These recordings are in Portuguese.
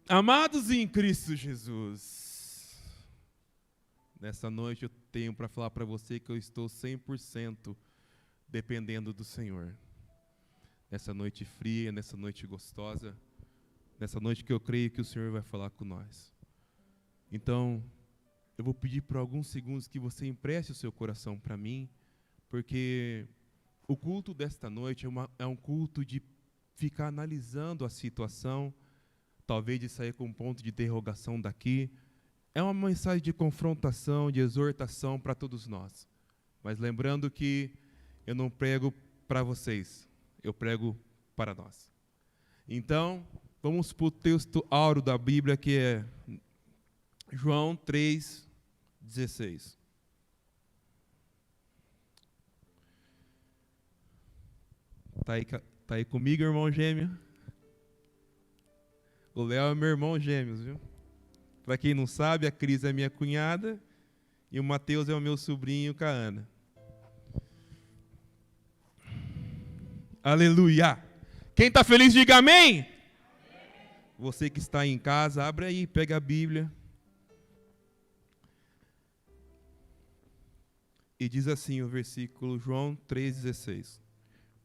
Amados em Cristo Jesus, nessa noite eu tenho para falar para você que eu estou 100% dependendo do Senhor. Nessa noite fria, nessa noite gostosa, nessa noite que eu creio que o Senhor vai falar com nós. Então, eu vou pedir por alguns segundos que você empreste o seu coração para mim, porque o culto desta noite é um culto de ficar analisando a situação, talvez de sair com um ponto de interrogação daqui. É uma mensagem de confrontação, de exortação para todos nós. Mas lembrando que eu não prego para vocês, eu prego para nós. Então, vamos para o texto áureo da Bíblia, que é João 3,16. Tá aí comigo, irmão gêmeo? O Léo é meu irmão gêmeo, viu? Para quem não sabe, a Cris é minha cunhada e o Mateus é o meu sobrinho com a Ana. Aleluia! Quem está feliz, diga amém! Amém! Você que está em casa, abre aí, pega a Bíblia. E diz assim o versículo João 3,16.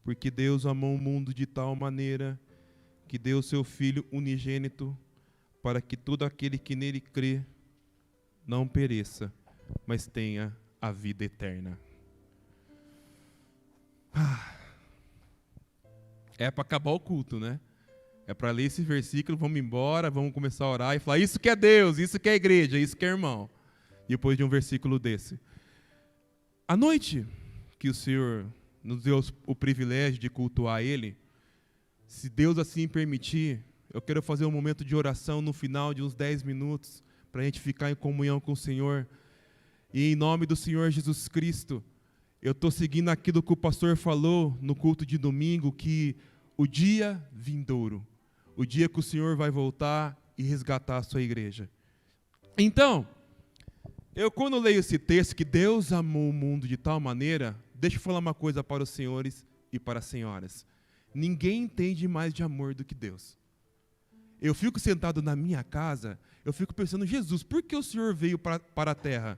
Porque Deus amou o mundo de tal maneira que deu o seu Filho unigênito para que todo aquele que nele crê não pereça, mas tenha a vida eterna. É para acabar o culto, né? É para ler esse versículo, vamos embora, vamos começar a orar e falar, isso que é Deus, isso que é igreja, isso que é irmão. Depois de um versículo desse. A noite que o Senhor nos deu o privilégio de cultuar Ele, se Deus assim permitir, eu quero fazer um momento de oração no final de uns 10 minutos, para a gente ficar em comunhão com o Senhor. E em nome do Senhor Jesus Cristo, eu estou seguindo aquilo que o pastor falou no culto de domingo, que o dia vindouro, o dia que o Senhor vai voltar e resgatar a sua igreja. Então, eu quando leio esse texto, que Deus amou o mundo de tal maneira, deixa eu falar uma coisa para os senhores e para as senhoras. Ninguém entende mais de amor do que Deus. Eu fico sentado na minha casa, eu fico pensando, Jesus, por que o Senhor veio para a terra?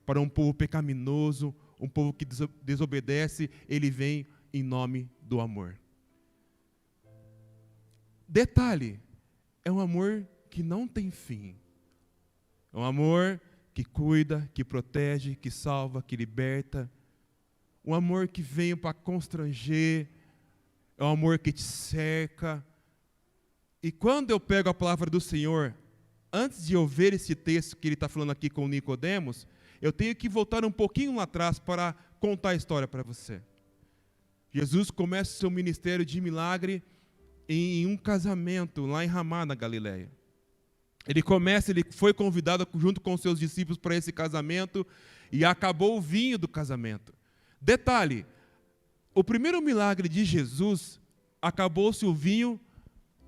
Para um povo pecaminoso, um povo que desobedece, Ele vem em nome do amor. Detalhe, é um amor que não tem fim. É um amor que cuida, que protege, que salva, que liberta. Um amor que vem para constranger. É um amor que te cerca. E quando eu pego a palavra do Senhor, antes de eu ver esse texto que ele está falando aqui com Nicodemos, eu tenho que voltar um pouquinho lá atrás para contar a história para você. Jesus começa o seu ministério de milagre em um casamento lá em Ramá, na Galileia. Ele foi convidado junto com seus discípulos para esse casamento e acabou o vinho do casamento. Detalhe, o primeiro milagre de Jesus, acabou-se o vinho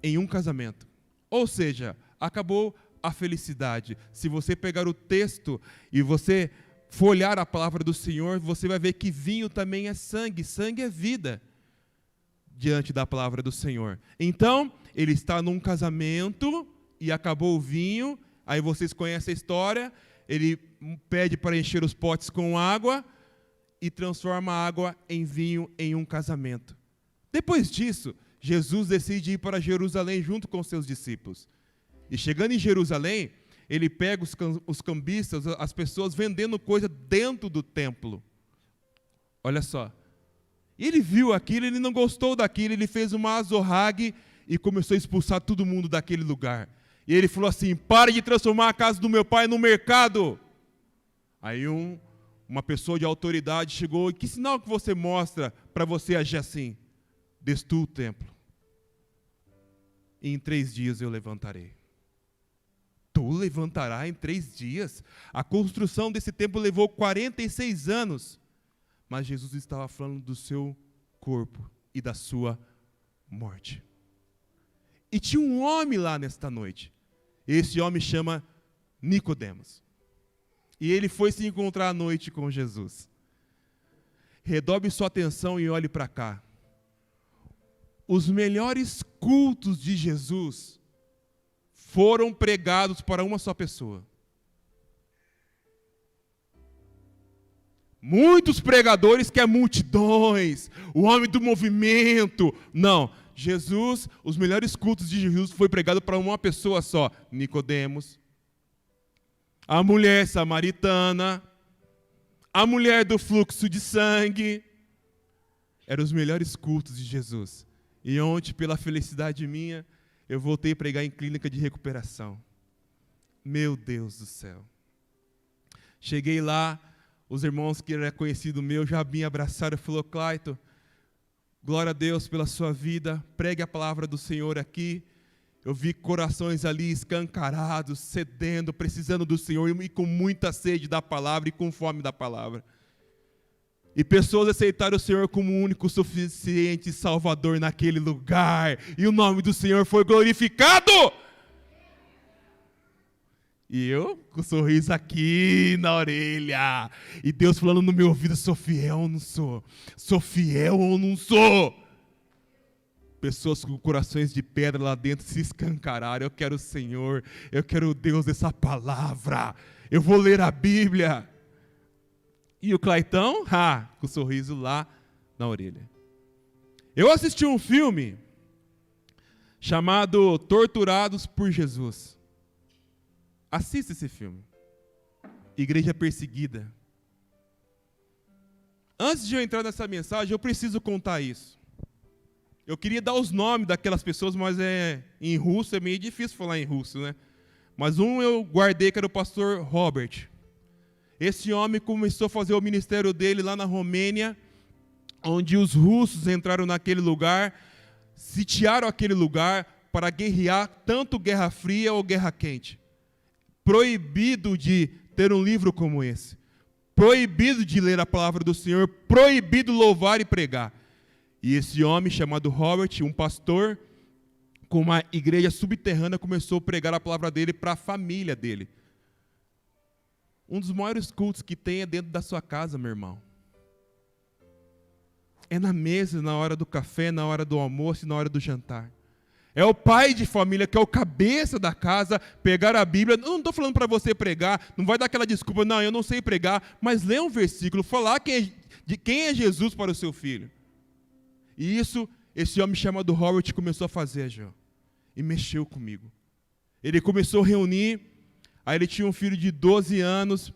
em um casamento. Ou seja, acabou a felicidade. Se você pegar o texto e você for olhar a palavra do Senhor, você vai ver que vinho também é sangue, sangue é vida, diante da palavra do Senhor. Então, ele está num casamento e acabou o vinho, aí vocês conhecem a história, ele pede para encher os potes com água e transforma a água em vinho em um casamento. Depois disso, Jesus decide ir para Jerusalém junto com seus discípulos. E chegando em Jerusalém, ele pega os cambistas, as pessoas vendendo coisa dentro do templo. Olha só. E ele viu aquilo, ele não gostou daquilo, ele fez uma azorrague e começou a expulsar todo mundo daquele lugar. E ele falou assim, pare de transformar a casa do meu pai no mercado. Aí uma pessoa de autoridade chegou, e que sinal que você mostra para você agir assim? Destrua o templo. E em 3 dias eu levantarei. Tu levantarás em 3 dias? A construção desse templo levou 46 anos. Mas Jesus estava falando do seu corpo e da sua morte. E tinha um homem lá nesta noite. Esse homem chama Nicodemos. E ele foi se encontrar à noite com Jesus. Redobre sua atenção e olhe para cá. Os melhores cultos de Jesus foram pregados para uma só pessoa. Muitos pregadores querem multidões, o homem do movimento. Não, Jesus, os melhores cultos de Jesus foi pregado para uma pessoa só, Nicodemos. A mulher samaritana, a mulher do fluxo de sangue. Eram os melhores cultos de Jesus. E ontem, pela felicidade minha, eu voltei a pregar em clínica de recuperação. Meu Deus do céu. Cheguei lá, os irmãos que eram conhecidos meus já me abraçaram e falaram: Clayton, glória a Deus pela sua vida, pregue a palavra do Senhor aqui. Eu vi corações ali escancarados, cedendo, precisando do Senhor e com muita sede da palavra e com fome da palavra. E pessoas aceitaram o Senhor como o único suficiente Salvador naquele lugar. E o nome do Senhor foi glorificado. E eu com um sorriso aqui na orelha. E Deus falando no meu ouvido: sou fiel ou não sou? Sou fiel ou não sou? Pessoas com corações de pedra lá dentro se escancararam. Eu quero o Senhor. Eu quero o Deus dessa palavra. Eu vou ler a Bíblia. E o Clayton, com um sorriso lá na orelha. Eu assisti um filme chamado Torturados por Jesus. Assista esse filme. Igreja Perseguida. Antes de eu entrar nessa mensagem, eu preciso contar isso. Eu queria dar os nomes daquelas pessoas, mas em russo é meio difícil falar em russo, né? Mas um eu guardei, que era o pastor Robert. Esse homem começou a fazer o ministério dele lá na Romênia, onde os russos entraram naquele lugar, sitiaram aquele lugar para guerrear, tanto Guerra Fria ou Guerra Quente. Proibido de ter um livro como esse. Proibido de ler a palavra do Senhor, proibido louvar e pregar. E esse homem chamado Robert, um pastor, com uma igreja subterrânea, começou a pregar a palavra dele para a família dele. Um dos maiores cultos que tem é dentro da sua casa, meu irmão. É na mesa, na hora do café, na hora do almoço e na hora do jantar. É o pai de família, que é o cabeça da casa, pegar a Bíblia. Eu não estou falando para você pregar, não vai dar aquela desculpa: não, eu não sei pregar, mas lê um versículo, falar de quem é Jesus para o seu filho. E isso, esse homem chamado Robert começou a fazer, João. E mexeu comigo. Ele começou a reunir. Aí ele tinha um filho de 12 anos,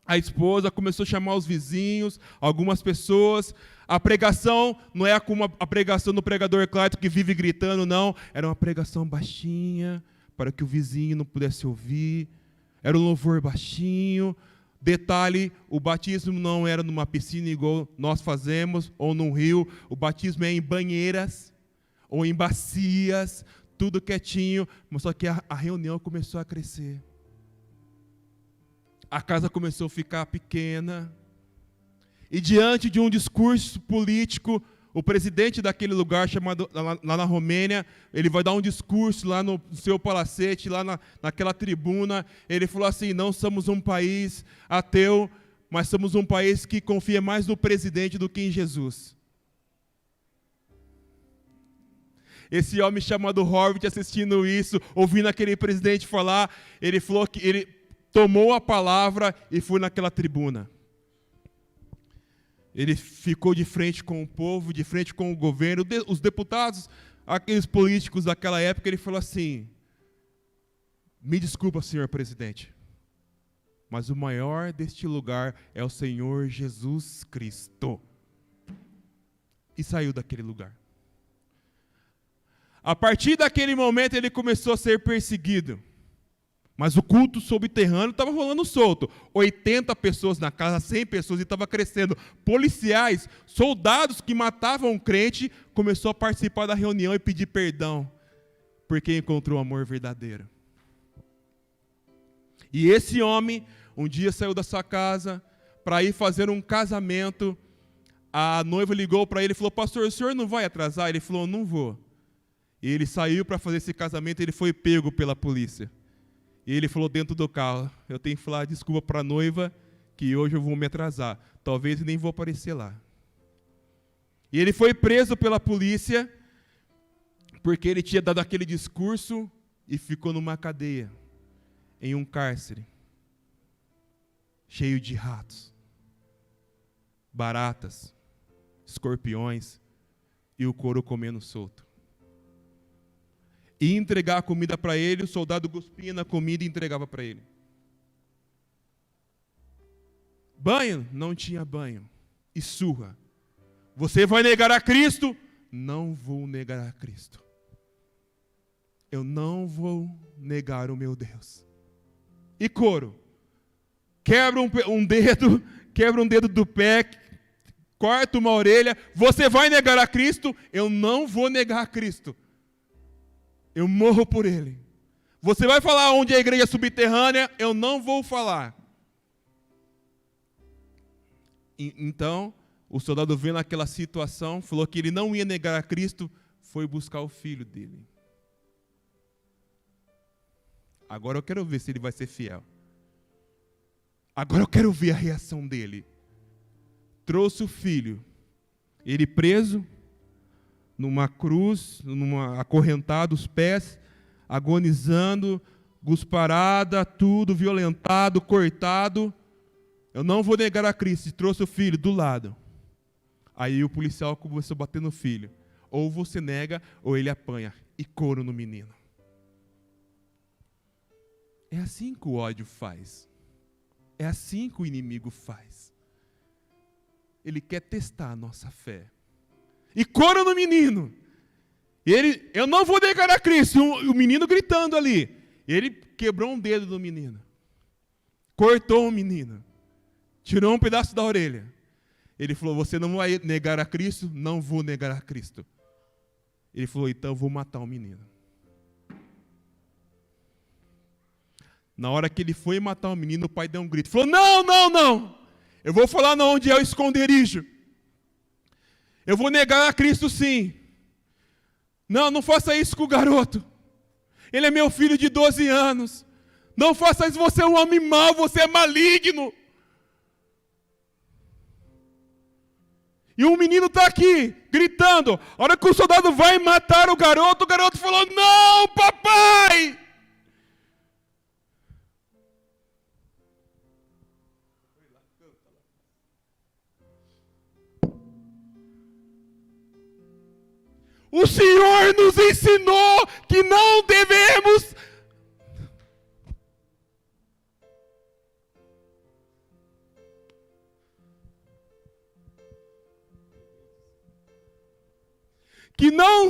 a esposa começou a chamar os vizinhos, algumas pessoas. A pregação não é como a pregação do pregador Clayton, que vive gritando, não. Era uma pregação baixinha, para que o vizinho não pudesse ouvir. Era um louvor baixinho. Detalhe, o batismo não era numa piscina igual nós fazemos, ou num rio. O batismo é em banheiras, ou em bacias, tudo quietinho. Mas só que a reunião começou a crescer. A casa começou a ficar pequena. E diante de um discurso político, o presidente daquele lugar, chamado lá na Romênia, ele vai dar um discurso lá no seu palacete, lá naquela tribuna. Ele falou assim: não somos um país ateu, mas somos um país que confia mais no presidente do que em Jesus. Esse homem chamado Robert, assistindo isso, ouvindo aquele presidente falar, ele falou que ele tomou a palavra e foi naquela tribuna. Ele ficou de frente com o povo, de frente com o governo, os deputados, aqueles políticos daquela época. Ele falou assim: me desculpa, senhor presidente, mas o maior deste lugar é o Senhor Jesus Cristo. E saiu daquele lugar. A partir daquele momento ele começou a ser perseguido. Mas o culto subterrâneo estava rolando solto. 80 pessoas na casa, 100 pessoas, e estava crescendo. Policiais, soldados que matavam um crente, começou a participar da reunião e pedir perdão, porque encontrou o amor verdadeiro. E esse homem, um dia saiu da sua casa para ir fazer um casamento. A noiva ligou para ele e falou: pastor, o senhor não vai atrasar? Ele falou: não vou. E ele saiu para fazer esse casamento e ele foi pego pela polícia. E ele falou dentro do carro: eu tenho que falar desculpa para a noiva, que hoje eu vou me atrasar. Talvez nem vou aparecer lá. E ele foi preso pela polícia, porque ele tinha dado aquele discurso e ficou numa cadeia, em um cárcere, cheio de ratos, baratas, escorpiões e o couro comendo solto. E entregar a comida para ele, o soldado cuspia na comida e entregava para ele. Banho? Não tinha banho. E surra. Você vai negar a Cristo? Não vou negar a Cristo. Eu não vou negar o meu Deus. E couro? Quebra um dedo do pé, corta uma orelha. Você vai negar a Cristo? Eu não vou negar a Cristo. Eu morro por ele. Você vai falar onde é a igreja subterrânea? Eu não vou falar. Então, o soldado vendo aquela situação, falou que ele não ia negar a Cristo, foi buscar o filho dele. Agora eu quero ver se ele vai ser fiel. Agora eu quero ver a reação dele. Trouxe o filho, ele preso, numa cruz, acorrentado, os pés, agonizando, gusparada, tudo violentado, cortado. Eu não vou negar a Cristo. E trouxe o filho do lado. Aí o policial começou a bater no filho. Ou você nega, ou ele apanha. E couro no menino. É assim que o ódio faz. É assim que o inimigo faz. Ele quer testar a nossa fé. E couro no menino. Eu não vou negar a Cristo. O menino gritando ali. Ele quebrou um dedo do menino. Cortou o menino. Tirou um pedaço da orelha. Ele falou, você não vai negar a Cristo? Não vou negar a Cristo. Ele falou, então eu vou matar o menino. Na hora que ele foi matar o menino, o pai deu um grito. Falou, não. Eu vou falar onde é o esconderijo. Eu vou negar a Cristo sim. Não faça isso com o garoto. Ele é meu filho de 12 anos. Não faça isso, você é um homem mau, você é maligno. E o menino está aqui, gritando. A hora que o soldado vai matar o garoto falou, não, papai! O Senhor nos ensinou que não devemos... que não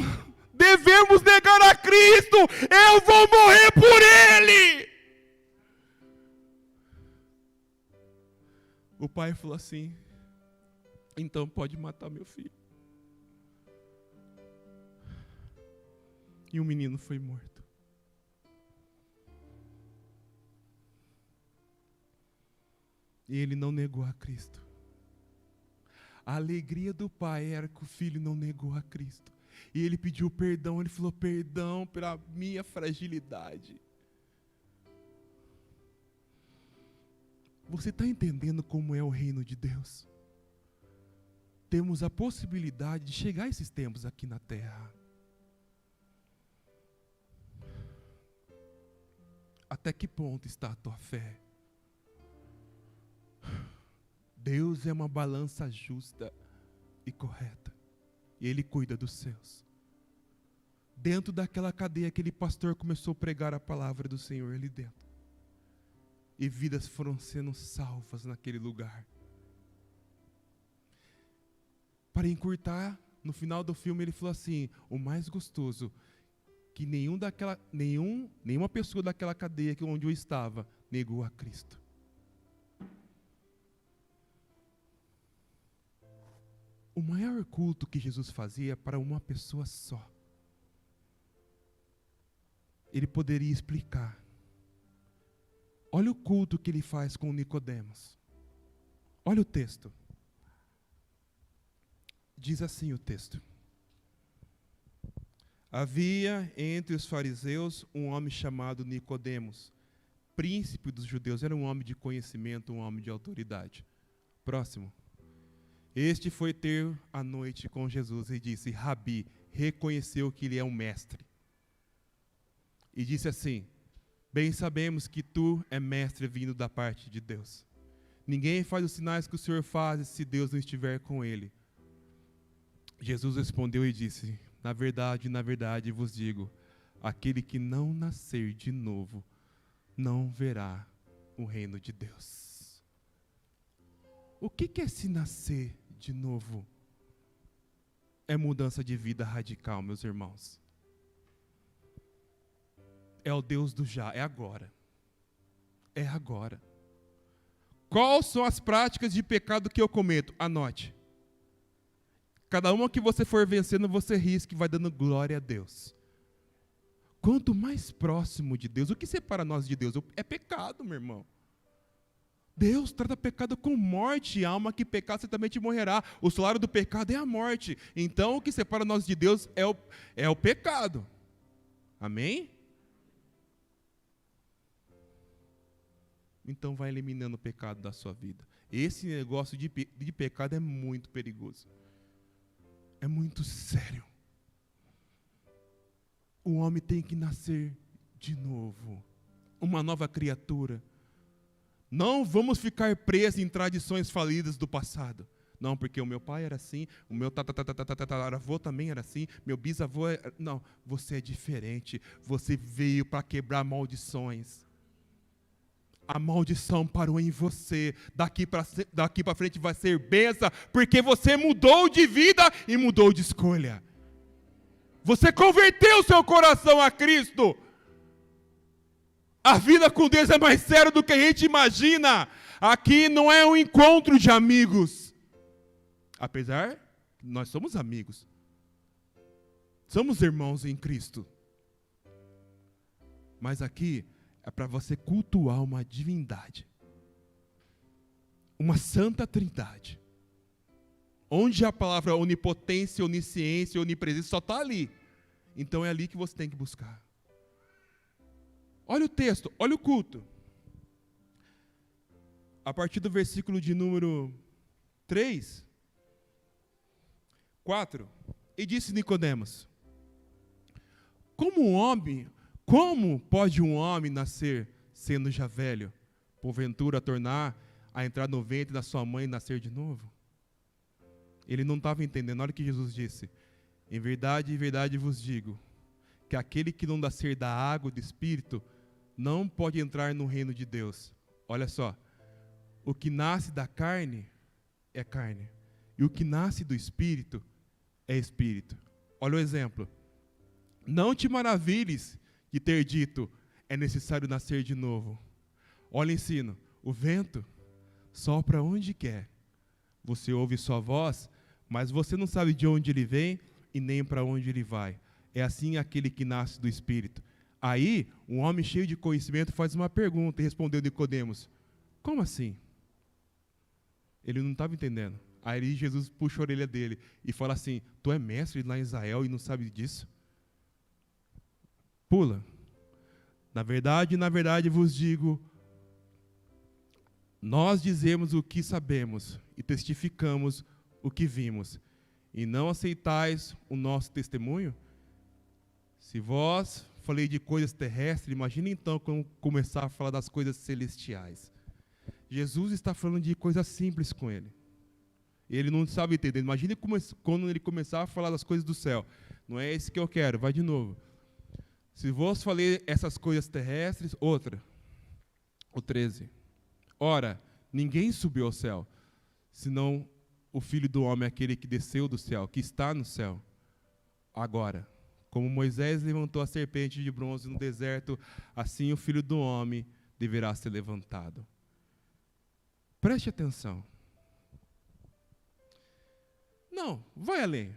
devemos negar a Cristo. Eu vou morrer por Ele. O pai falou assim, então pode matar meu filho. E o menino foi morto. E ele não negou a Cristo. A alegria do pai era que o filho não negou a Cristo. E ele pediu perdão, ele falou, perdão pela minha fragilidade. Você está entendendo como é o reino de Deus? Temos a possibilidade de chegar a esses tempos aqui na terra. Até que ponto está a tua fé? Deus é uma balança justa e correta. E Ele cuida dos seus. Dentro daquela cadeia, aquele pastor começou a pregar a palavra do Senhor ali dentro. E vidas foram sendo salvas naquele lugar. Para encurtar, no final do filme ele falou assim, o mais gostoso, que nenhuma pessoa daquela cadeia onde eu estava negou a Cristo. O maior culto que Jesus fazia para uma pessoa só. Ele poderia explicar. Olha o culto que ele faz com Nicodemos. Olha o texto. Diz assim o texto. Havia entre os fariseus um homem chamado Nicodemos, príncipe dos judeus. Era um homem de conhecimento, um homem de autoridade. Próximo. Este foi ter a noite com Jesus e disse, Rabi, reconheceu que ele é um mestre. e disse assim: bem sabemos que tu é mestre vindo da parte de Deus. Ninguém faz os sinais que o Senhor faz se Deus não estiver com ele. Jesus respondeu e disse: na verdade vos digo, aquele que não nascer de novo não verá o reino de Deus. O que é se nascer de novo? É mudança de vida radical, meus irmãos. É o Deus do já, é agora. É agora. Quais são as práticas de pecado que eu cometo? Anote. Cada uma que você for vencendo, você risca e vai dando glória a Deus. Quanto mais próximo de Deus, o que separa nós de Deus? É pecado, meu irmão. Deus trata pecado com morte, alma que pecar certamente morrerá. O salário do pecado é a morte. Então o que separa nós de Deus é o pecado. Amém? Então vai eliminando o pecado da sua vida. Esse negócio de pecado é muito perigoso. É muito sério. O homem tem que nascer de novo. Uma nova criatura. Não vamos ficar presos em tradições falidas do passado. Não, porque o meu pai era assim, o meu tataravô também era assim, meu bisavô era... Não, você é diferente. Você veio para quebrar maldições. A maldição parou em você. Daqui para frente vai ser bênção, porque você mudou de vida e mudou de escolha. Você converteu seu coração a Cristo. A vida com Deus é mais séria do que a gente imagina. Aqui não é um encontro de amigos. Apesar, nós somos amigos. Somos irmãos em Cristo. Mas aqui é para você cultuar uma divindade. Uma santa trindade. Onde a palavra onipotência, onisciência, onipresença só está ali. Então é ali que você tem que buscar. Olha o texto, olha o culto. A partir do versículo de número 3, 4. E disse Nicodemos: como pode um homem nascer sendo já velho? Porventura tornar a entrar no ventre da sua mãe e nascer de novo? Ele não estava entendendo. Olha o que Jesus disse: em verdade vos digo, que aquele que não nascer da água e do Espírito não pode entrar no reino de Deus. Olha só, o que nasce da carne é carne, e o que nasce do Espírito é Espírito. Olha o exemplo. Não te maravilhes de ter dito, é necessário nascer de novo. Olha o ensino, o vento sopra onde quer. Você ouve sua voz, mas você não sabe de onde ele vem e nem para onde ele vai. É assim aquele que nasce do Espírito. Aí, um homem cheio de conhecimento faz uma pergunta e respondeu Nicodemos: como assim? Ele não estava entendendo. Aí Jesus puxa a orelha dele e fala assim: tu é mestre lá em Israel e não sabe disso? Pula. Na verdade vos digo, nós dizemos o que sabemos e testificamos o que vimos, e não aceitais o nosso testemunho? Se vós falei de coisas terrestres, imagina então como começar a falar das coisas celestiais. Jesus está falando de coisas simples com ele. Ele não sabe entender. Imagine quando ele começar a falar das coisas do céu. Não é esse que eu quero, vai de novo. Se vos falei essas coisas terrestres, outra. O 13. Ora, ninguém subiu ao céu, senão o Filho do Homem, aquele que desceu do céu, que está no céu. Agora, como Moisés levantou a serpente de bronze no deserto, assim o Filho do Homem deverá ser levantado. Preste atenção. Não, vai além.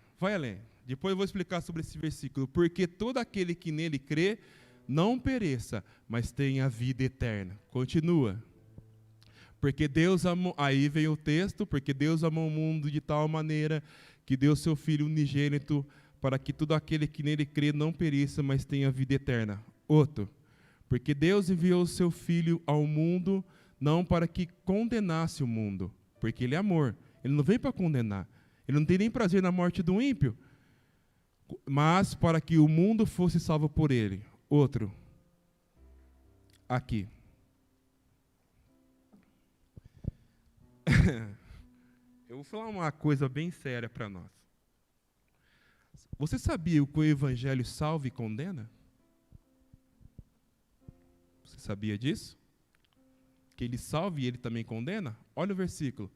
Depois eu vou explicar sobre esse versículo. Porque todo aquele que nele crê, não pereça, mas tenha vida eterna. Continua. Porque Deus amou, aí vem o texto, porque Deus amou o mundo de tal maneira que deu seu Filho unigênito, para que todo aquele que nele crê não pereça, mas tenha vida eterna. Outro. Porque Deus enviou o seu Filho ao mundo, não para que condenasse o mundo, porque ele é amor. Ele não veio para condenar. Ele não tem nem prazer na morte do ímpio, mas para que o mundo fosse salvo por ele. Outro. aqui. Eu vou falar uma coisa bem séria para nós. Você sabia que o evangelho salva e condena? Você sabia disso? Que ele salva e ele também condena? Olha o versículo.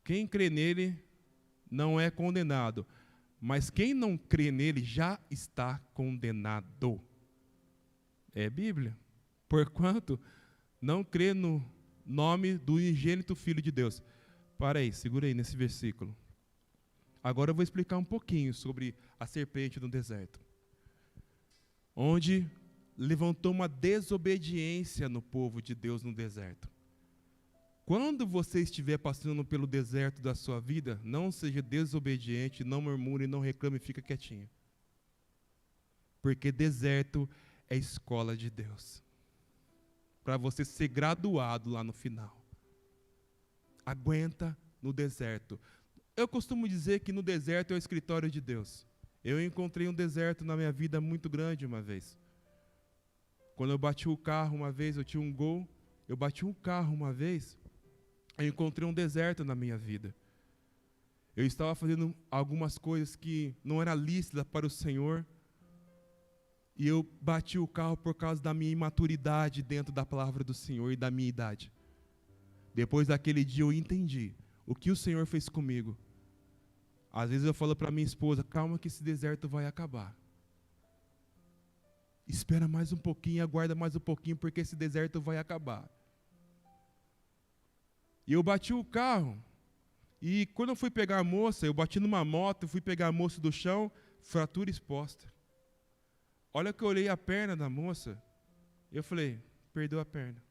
Quem crê nele não é condenado, mas quem não crê nele já está condenado. É Bíblia. Porquanto não crê no nome do unigênito Filho de Deus. Para aí, segura aí nesse versículo. Agora eu vou explicar um pouquinho sobre a serpente no deserto. Onde levantou uma desobediência no povo de Deus no deserto. Quando você estiver passando pelo deserto da sua vida, não seja desobediente, não murmure, não reclame, fica quietinho. Porque deserto é escola de Deus. Para você ser graduado lá no final. Aguenta no deserto. Eu costumo dizer que no deserto é o escritório de Deus. Eu encontrei um deserto na minha vida muito grande uma vez. Quando eu bati o carro uma vez, eu tinha um Gol, eu bati um carro uma vez, eu encontrei um deserto na minha vida. Eu estava fazendo algumas coisas que não eram lícitas para o Senhor, e eu bati o carro por causa da minha imaturidade dentro da palavra do Senhor e da minha idade. Depois daquele dia eu entendi o que o Senhor fez comigo. Às vezes eu falo para minha esposa, calma que esse deserto vai acabar. Espera mais um pouquinho, aguarda mais um pouquinho, porque esse deserto vai acabar. E eu bati o carro, e quando eu fui pegar a moça, eu bati numa moto, fui pegar a moça do chão, fratura exposta. Olha que eu olhei a perna da moça, eu falei, perdeu a perna.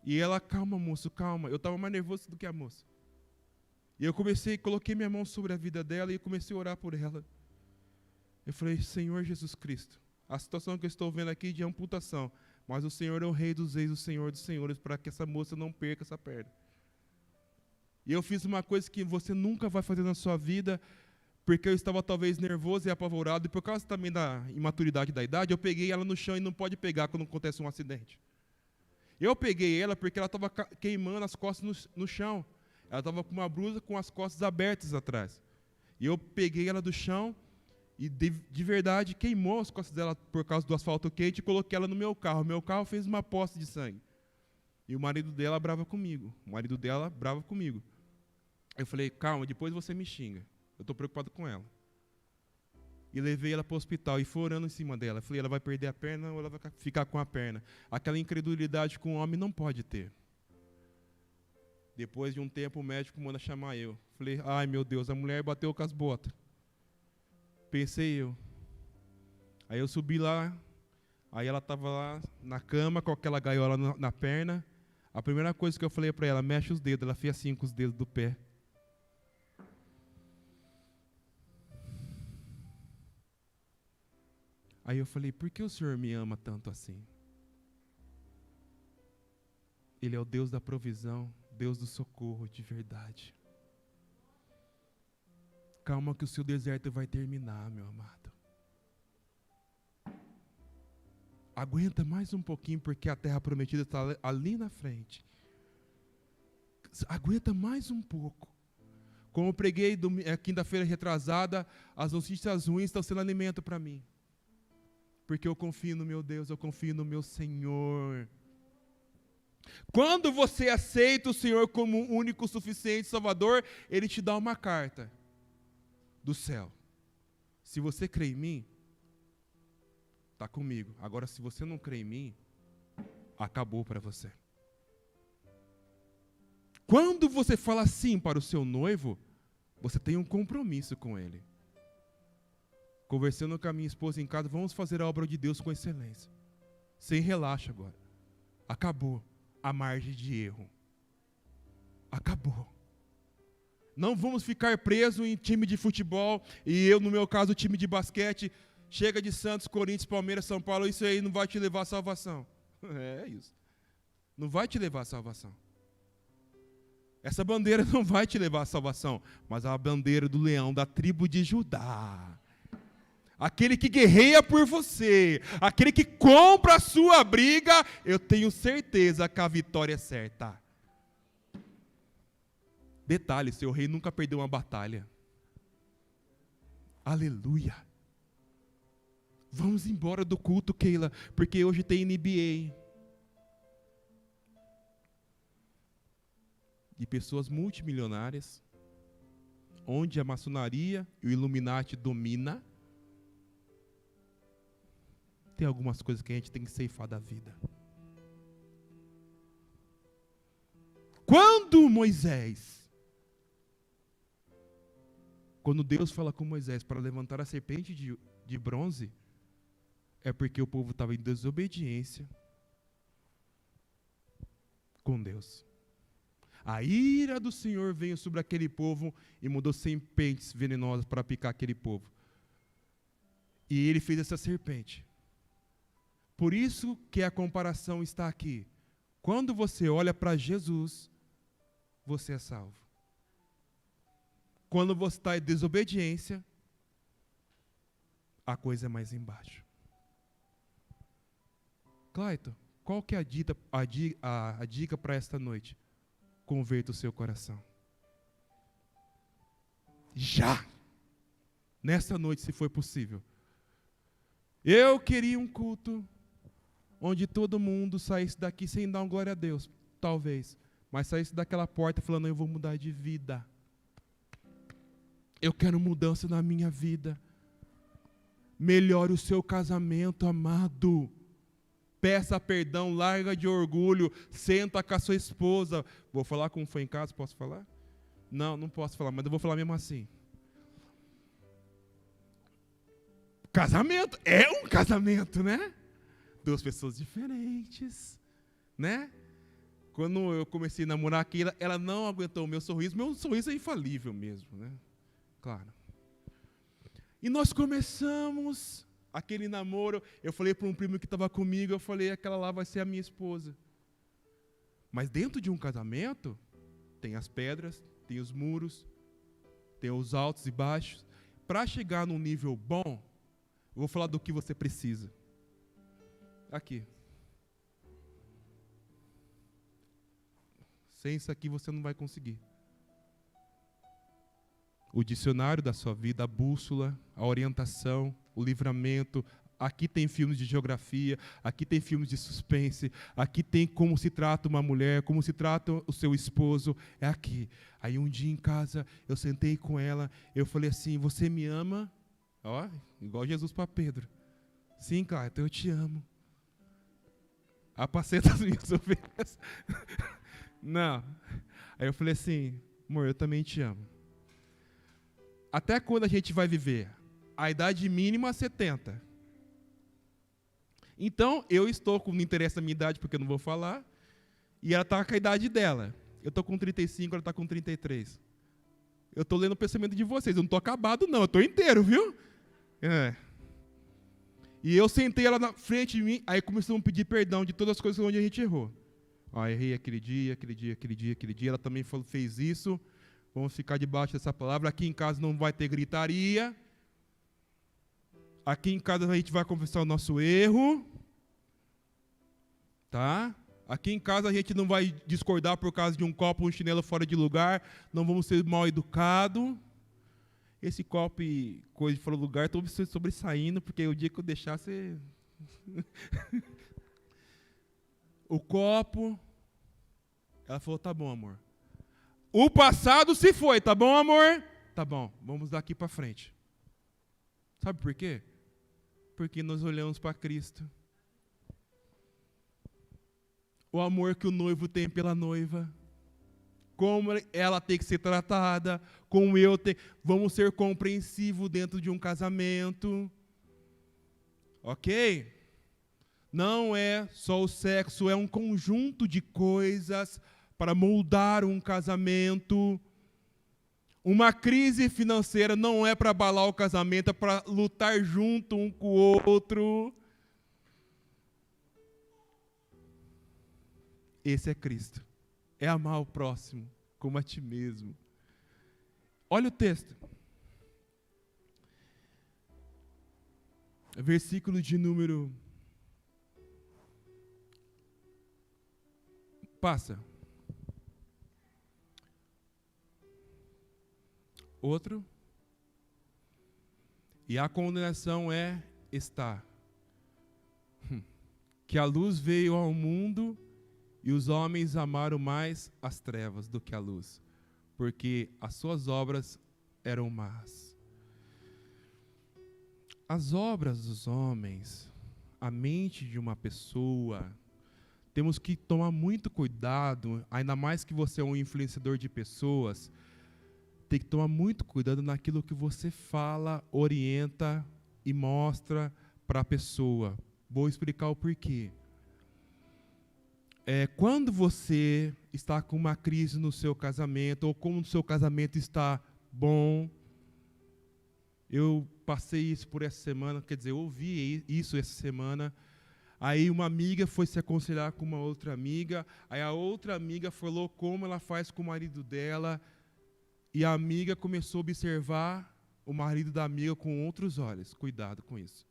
E ela, calma moço, calma, eu estava mais nervoso do que a moça. E eu coloquei minha mão sobre a vida dela e comecei a orar por ela. Eu falei, Senhor Jesus Cristo, a situação que eu estou vendo aqui de amputação, mas o Senhor é o Rei dos Reis, o Senhor dos Senhores, para que essa moça não perca essa perna. E eu fiz uma coisa que você nunca vai fazer na sua vida, porque eu estava talvez nervoso e apavorado, e por causa também da imaturidade da idade, eu peguei ela no chão e não pode pegar quando acontece um acidente. Eu peguei ela porque ela estava queimando as costas no chão. Ela estava com uma blusa com as costas abertas atrás. E eu peguei ela do chão e de verdade queimou as costas dela por causa do asfalto quente e coloquei ela no meu carro. Meu carro fez uma poça de sangue. E o marido dela brava comigo. Eu falei, calma, depois você me xinga. Eu estou preocupado com ela. E levei ela para o hospital e fui orando em cima dela. Eu falei, ela vai perder a perna ou ela vai ficar com a perna? Aquela incredulidade que um homem não pode ter. Depois de um tempo, o médico manda chamar eu. Falei, ai meu Deus, a mulher bateu com as botas. Pensei eu. Aí eu subi lá, aí ela estava lá na cama com aquela gaiola na perna. A primeira coisa que eu falei para ela, mexe os dedos. Ela fez assim com os dedos do pé. Aí eu falei, por que o Senhor me ama tanto assim? Ele é o Deus da provisão, Deus do socorro de verdade. Calma que o seu deserto vai terminar, meu amado. Aguenta mais um pouquinho, porque a terra prometida está ali na frente. Aguenta mais um pouco. Como eu preguei quinta-feira retrasada, as notícias ruins estão sendo alimento para mim. Porque eu confio no meu Deus, eu confio no meu Senhor. Quando você aceita o Senhor como o único, suficiente Salvador, Ele te dá uma carta do céu. Se você crê em mim, está comigo. Agora, se você não crê em mim, acabou para você. Quando você fala sim para o seu noivo, você tem um compromisso com ele. Conversando com a minha esposa em casa, vamos fazer a obra de Deus com excelência. Sem relaxo agora. Acabou a margem de erro. Acabou. Não vamos ficar presos em time de futebol, e eu, no meu caso, time de basquete. Chega de Santos, Corinthians, Palmeiras, São Paulo, isso aí não vai te levar à salvação. É isso. Não vai te levar à salvação. Essa bandeira não vai te levar à salvação, mas a bandeira do leão da tribo de Judá. aquele que guerreia por você, aquele que compra a sua briga, eu tenho certeza que a vitória é certa. Detalhe, seu rei nunca perdeu uma batalha. Aleluia. Vamos embora do culto, Keila, porque hoje tem NBA. De pessoas multimilionárias, onde a maçonaria e o Illuminati domina. Tem algumas coisas que a gente tem que ceifar da vida. Quando Deus fala com Moisés para levantar a serpente de bronze, é porque o povo estava em desobediência com Deus. A ira do Senhor veio sobre aquele povo e mandou serpentes venenosas para picar aquele povo. E ele fez essa serpente. Por isso que a comparação está aqui. Quando você olha para Jesus, você é salvo. Quando você está em desobediência, a coisa é mais embaixo. Clayton, qual que é a dica para esta noite? Converta o seu coração. Já! Nesta noite, se for possível. Eu queria um culto onde todo mundo saísse daqui sem dar uma glória a Deus, talvez, mas saísse daquela porta falando, eu vou mudar de vida. Eu quero mudança na minha vida. Melhore o seu casamento, amado. Peça perdão, larga de orgulho, senta com a sua esposa. Vou falar como foi em casa, posso falar? Não, não posso falar, mas eu vou falar mesmo assim. Casamento é um casamento, né? Duas pessoas diferentes, né? Quando eu comecei a namorar aqui, ela não aguentou o meu sorriso é infalível mesmo, né? Claro. E nós começamos aquele namoro, eu falei para um primo que estava comigo, eu falei, aquela lá vai ser a minha esposa. Mas dentro de um casamento, tem as pedras, tem os muros, tem os altos e baixos. Para chegar num nível bom, eu vou falar do que você precisa. Aqui. Sem isso aqui você não vai conseguir. O dicionário da sua vida, a bússola, a orientação, o livramento. Aqui tem filmes de geografia, aqui tem filmes de suspense, aqui tem como se trata uma mulher, como se trata o seu esposo, é aqui. Aí um dia em casa, eu sentei com ela, eu falei assim, você me ama? Ó, igual Jesus para Pedro. Sim, cara, então eu te amo. Apacenta as minhas ovelhas. Não. Aí eu falei assim, amor, eu também te amo. Até quando a gente vai viver? A idade mínima é 70. Então, eu estou com, não interessa a minha idade, porque eu não vou falar, e ela está com a idade dela. Eu estou com 35, ela está com 33. Eu estou lendo o pensamento de vocês, eu não estou acabado não, eu estou inteiro, viu? É. E eu sentei ela na frente de mim, aí começamos a pedir perdão de todas as coisas onde a gente errou. Ó, errei aquele dia, ela também fez isso, vamos ficar debaixo dessa palavra, aqui em casa não vai ter gritaria, aqui em casa a gente vai confessar o nosso erro, tá? Aqui em casa a gente não vai discordar por causa de um copo ou um chinelo fora de lugar, não vamos ser mal educados. Esse copo e coisa de fora do lugar, estou sobressaindo, porque o dia que eu deixar, você... O copo... Ela falou, tá bom, amor. O passado se foi, tá bom, amor? Tá bom, vamos daqui para frente. Sabe por quê? Porque nós olhamos para Cristo. O amor que o noivo tem pela noiva. Como ela tem que ser tratada, como eu tenho. Vamos ser compreensivos dentro de um casamento. Ok? Não é só o sexo, é um conjunto de coisas para moldar um casamento. Uma crise financeira não é para abalar o casamento, é para lutar junto um com o outro. Esse é Cristo. É amar o próximo como a ti mesmo. Olha o texto. Versículo de número... Passa. Outro. E a condenação está. Que a luz veio ao mundo e os homens amaram mais as trevas do que a luz, porque as suas obras eram más. As obras dos homens, a mente de uma pessoa, temos que tomar muito cuidado, ainda mais que você é um influenciador de pessoas, tem que tomar muito cuidado naquilo que você fala, orienta e mostra para a pessoa. Vou explicar o porquê. Quando você está com uma crise no seu casamento, ou como o seu casamento está bom, eu passei isso por essa semana, quer dizer, eu ouvi isso essa semana. Aí uma amiga foi se aconselhar com uma outra amiga, aí a outra amiga falou como ela faz com o marido dela, e a amiga começou a observar o marido da amiga com outros olhos. Cuidado com isso.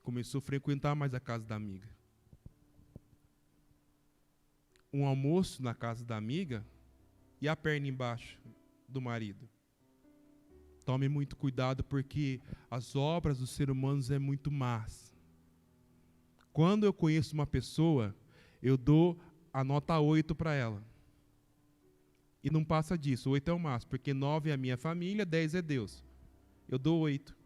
Começou a frequentar mais a casa da amiga. Um almoço na casa da amiga e a perna embaixo do marido. Tome muito cuidado, porque as obras dos seres humanos é muito más. Quando eu conheço uma pessoa, eu dou a nota 8 para ela. E não passa disso, 8 é o máximo, porque 9 é a minha família, 10 é Deus. Eu dou 8.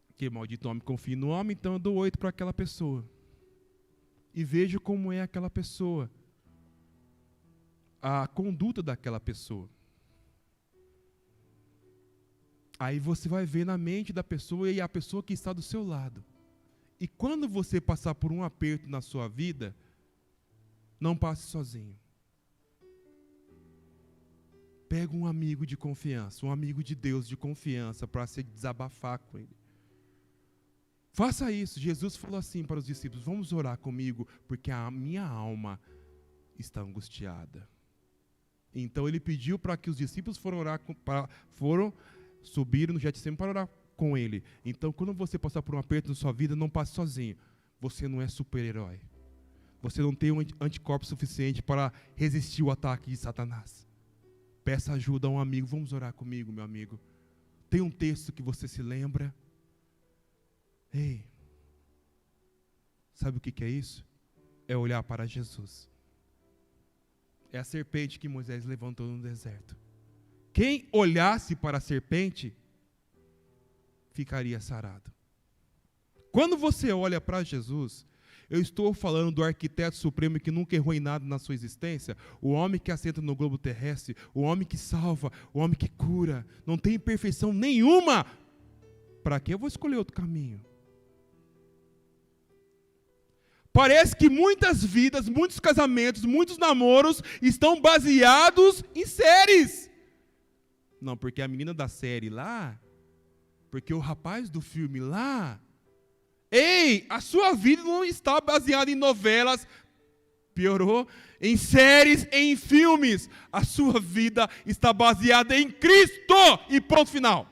Porque maldito homem confia no homem, então eu dou 8 para aquela pessoa. E vejo como é aquela pessoa. A conduta daquela pessoa. Aí você vai ver na mente da pessoa e a pessoa que está do seu lado. E quando você passar por um aperto na sua vida, não passe sozinho. Pega um amigo de confiança, um amigo de Deus de confiança, para se desabafar com ele. Faça isso. Jesus falou assim para os discípulos: vamos orar comigo, porque a minha alma está angustiada. Então ele pediu para que os discípulos subiram no Getsemane para orar com ele. Então, quando você passar por um aperto na sua vida, não passe sozinho. Você não é super-herói. Você não tem um anticorpo suficiente para resistir o ataque de Satanás. Peça ajuda a um amigo. Vamos orar comigo, meu amigo. Tem um texto que você se lembra? Ei, sabe o que é isso? É olhar para Jesus. É a serpente que Moisés levantou no deserto. Quem olhasse para a serpente, ficaria sarado. Quando você olha para Jesus, eu estou falando do arquiteto supremo que nunca errou em nada na sua existência, o homem que assenta no globo terrestre, o homem que salva, o homem que cura, não tem imperfeição nenhuma. Para que eu vou escolher outro caminho? Parece que muitas vidas, muitos casamentos, muitos namoros estão baseados em séries. Não, porque a menina da série lá, porque o rapaz do filme lá. Ei, a sua vida não está baseada em novelas, piorou, em séries, em filmes. A sua vida está baseada em Cristo e ponto final.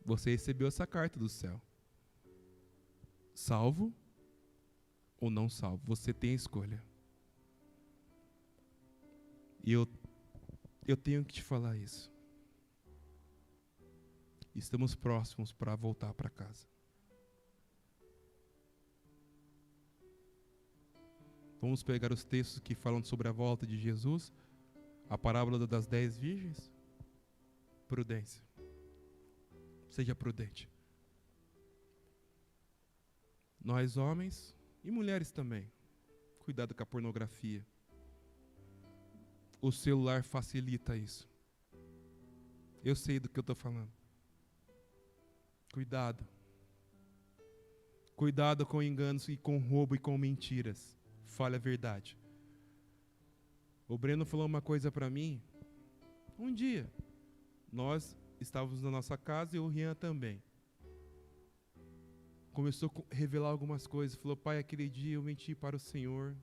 Você recebeu essa carta do céu. Salvo ou não salvo? Você tem a escolha. E eu tenho que te falar isso. Estamos próximos para voltar para casa. Vamos pegar os textos que falam sobre a volta de Jesus. A parábola das 10 virgens. Prudência. Seja prudente. Nós homens e mulheres também. Cuidado com a pornografia. O celular facilita isso. Eu sei do que eu estou falando. Cuidado. Cuidado com enganos e com roubo e com mentiras. Fale a verdade. O Breno falou uma coisa para mim. Um dia, nós estávamos na nossa casa e o Rian também. começou a revelar algumas coisas. Falou: pai, aquele dia eu menti para o Senhor,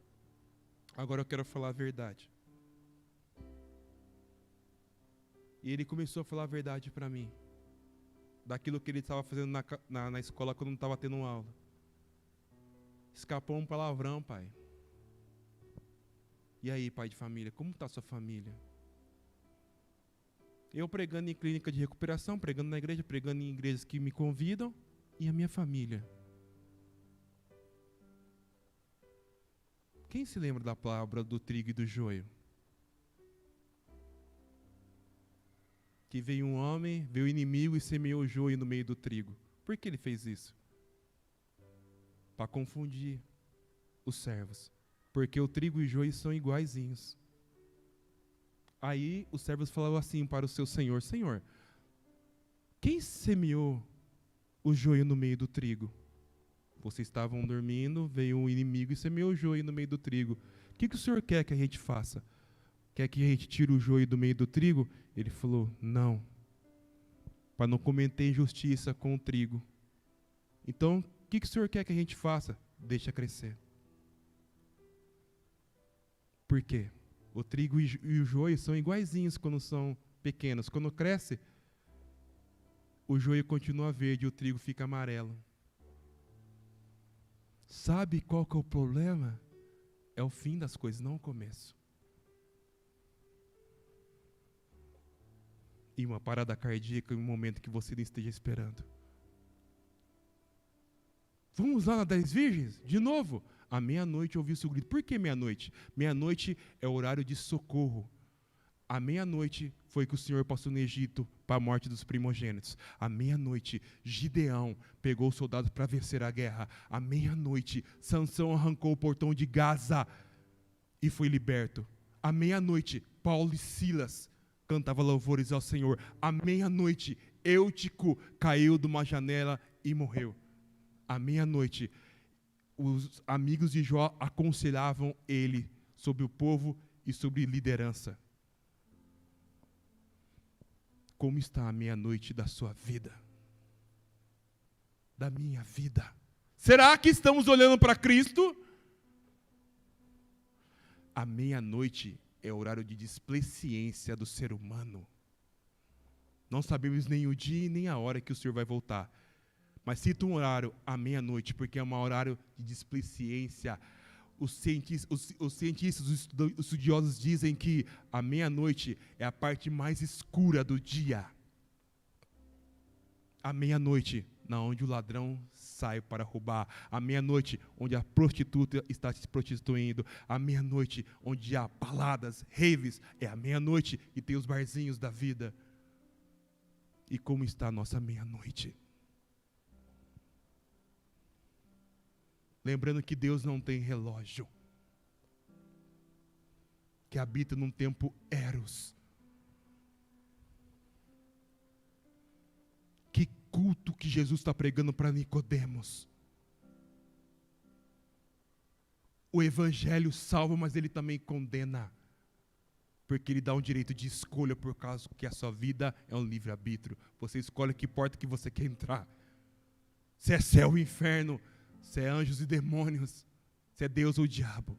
agora eu quero falar a verdade. E ele começou a falar a verdade para mim, daquilo que ele estava fazendo na escola quando não estava tendo aula. Escapou um palavrão, pai. E aí, pai de família, como está a sua família? Eu pregando em clínica de recuperação, pregando na igreja, pregando em igrejas que me convidam, e a minha família. Quem se lembra da palavra do trigo e do joio? Que veio um homem, veio o inimigo e semeou o joio no meio do trigo. Por que ele fez isso? Para confundir os servos. Porque o trigo e o joio são iguaizinhos. Aí os servos falaram assim para o seu senhor: Senhor, quem semeou o joio no meio do trigo? Vocês estavam dormindo, veio um inimigo e semeou o joio no meio do trigo. O que o senhor quer que a gente faça? Quer que a gente tire o joio do meio do trigo? Ele falou: não, para não cometer injustiça com o trigo. Então, o que o senhor quer que a gente faça? Deixa crescer. Por quê? O trigo e o joio são iguaizinhos quando são pequenos. Quando cresce, o joio continua verde e o trigo fica amarelo. Sabe qual que é o problema? É o fim das coisas, não o começo. E uma parada cardíaca em um momento que você não esteja esperando. Vamos lá na 10 virgens? De novo? À meia-noite eu ouvi o seu grito. Por que meia-noite? Meia-noite é o horário de socorro. À meia-noite foi que o Senhor passou no Egito para a morte dos primogênitos. À meia-noite, Gideão pegou os soldados para vencer a guerra. À meia-noite, Sansão arrancou o portão de Gaza e foi liberto. À meia-noite, Paulo e Silas cantavam louvores ao Senhor. À meia-noite, Eutico caiu de uma janela e morreu. À meia-noite, os amigos de Jó aconselhavam ele sobre o povo e sobre liderança. Como está a meia-noite da sua vida? Da minha vida? Será que estamos olhando para Cristo? A meia-noite é o horário de displicência do ser humano. Não sabemos nem o dia e nem a hora que o Senhor vai voltar. Mas cita um horário à meia-noite, porque é um horário de displicência. Os cientistas, os estudiosos dizem que a meia-noite é a parte mais escura do dia. A meia-noite, na onde o ladrão sai para roubar. A meia-noite, onde a prostituta está se prostituindo. A meia-noite, onde há baladas, raves. É a meia-noite e tem os barzinhos da vida. E como está a nossa meia-noite? Lembrando que Deus não tem relógio, que habita num tempo eros. Que culto que Jesus está pregando para Nicodemos. O evangelho salva, mas ele também condena, porque ele dá um direito de escolha, por causa que a sua vida é um livre-arbítrio. Você escolhe que porta que você quer entrar. Se é céu ou inferno, se é anjos e demônios, se é Deus ou o diabo.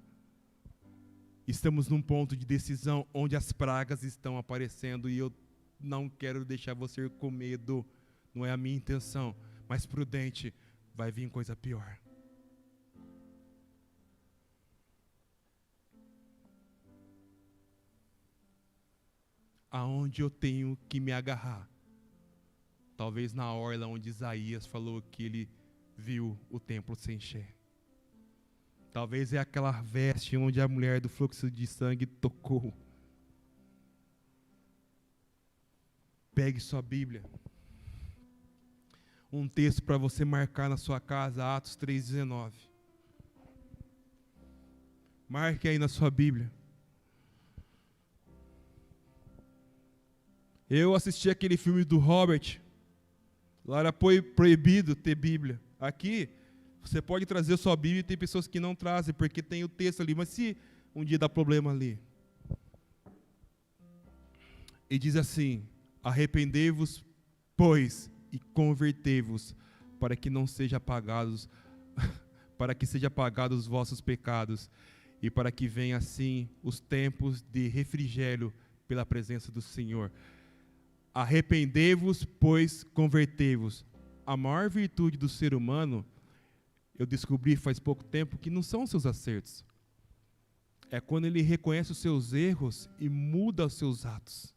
Estamos num ponto de decisão onde as pragas estão aparecendo e eu não quero deixar você com medo. Não é a minha intenção, mas prudente, vai vir coisa pior. Aonde eu tenho que me agarrar? Talvez na orla onde Isaías falou que ele viu o templo se encher. Talvez é aquela veste onde a mulher do fluxo de sangue tocou. Pegue sua Bíblia. Um texto para você marcar na sua casa, Atos 3,19. Marque aí na sua Bíblia. Eu assisti aquele filme do Robert. Lá era proibido ter Bíblia. Aqui, você pode trazer sua Bíblia e tem pessoas que não trazem, porque tem o texto ali. Mas se um dia dá problema ali. E diz assim: arrependei-vos, pois, e convertei-vos, para que não seja apagados, para que seja apagados os vossos pecados, e para que venha assim os tempos de refrigério pela presença do Senhor. Arrependei-vos, pois convertei-vos. A maior virtude do ser humano, eu descobri faz pouco tempo, que não são os seus acertos. É quando ele reconhece os seus erros e muda os seus atos.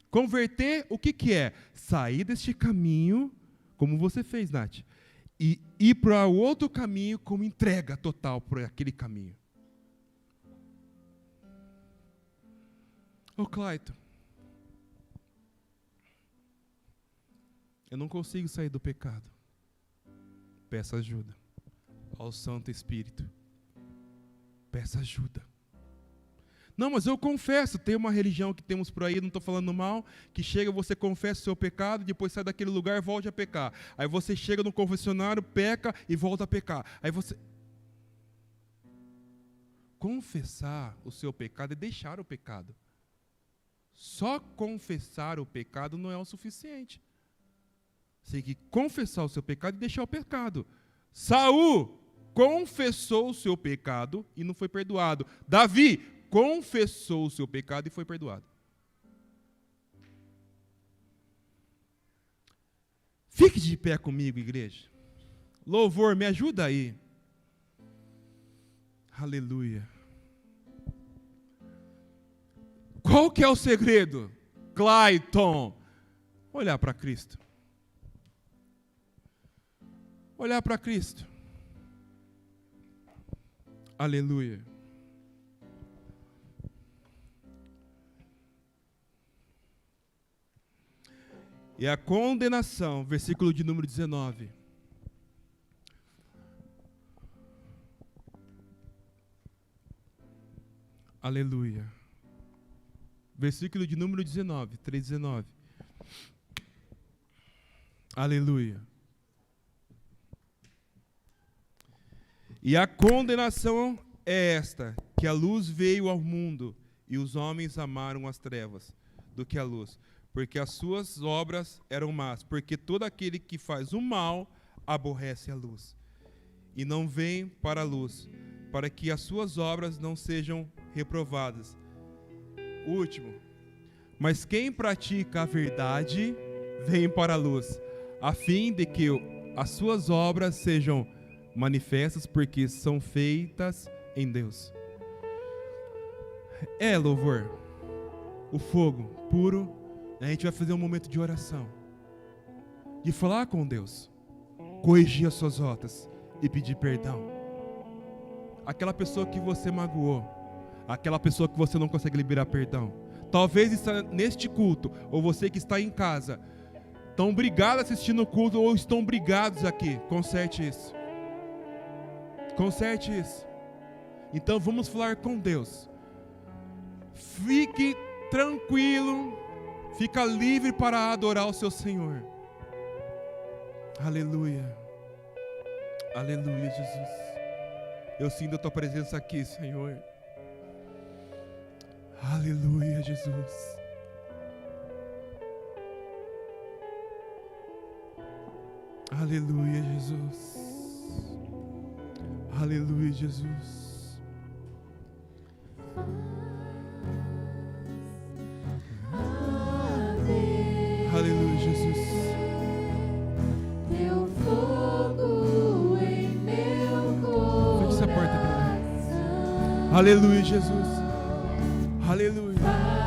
Converter, o que é? Sair deste caminho, como você fez, Nath, e ir para o outro caminho como entrega total para aquele caminho. Ô Clayton, eu não consigo sair do pecado. Peça ajuda ao Santo Espírito. Peça ajuda. Não, mas eu confesso, tem uma religião que temos por aí, não estou falando mal, que chega, você confessa o seu pecado, depois sai daquele lugar e volta a pecar. Aí você chega no confessionário, peca e volta a pecar. Aí você... Confessar o seu pecado é deixar o pecado. Só confessar o pecado não é o suficiente. Você tem que confessar o seu pecado e deixar o pecado. Saul confessou o seu pecado e não foi perdoado. Davi confessou o seu pecado e foi perdoado. Fique de pé comigo, igreja. Louvor, me ajuda aí. Aleluia. Qual que é o segredo? Clayton. Olhar para Cristo. Olhar para Cristo. Aleluia. E a condenação, versículo de número 19. Aleluia. Versículo de número 19, 3:19. Aleluia. E a condenação é esta, que a luz veio ao mundo, e os homens amaram as trevas do que a luz, porque as suas obras eram más, porque todo aquele que faz o mal aborrece a luz, e não vem para a luz, para que as suas obras não sejam reprovadas. Último, mas quem pratica a verdade, vem para a luz, a fim de que as suas obras sejam manifestas, porque são feitas em Deus. É louvor, o fogo puro. A gente vai fazer um momento de oração, de falar com Deus, corrigir as suas rotas e pedir perdão. Aquela pessoa que você magoou, aquela pessoa que você não consegue liberar perdão, talvez está neste culto, ou você que está em casa, estão brigados assistindo o culto, ou estão brigados aqui. Conserte isso. Conserte isso. Então vamos falar com Deus. Fique tranquilo, fica livre para adorar o seu Senhor. Aleluia. Aleluia, Jesus. Eu sinto a tua presença aqui, Senhor. Aleluia, Jesus. Aleluia, Jesus. Aleluia, Jesus. Aleluia, Jesus. Teu fogo em meu coração. Feche essa porta aqui. Aleluia, Jesus. Aleluia.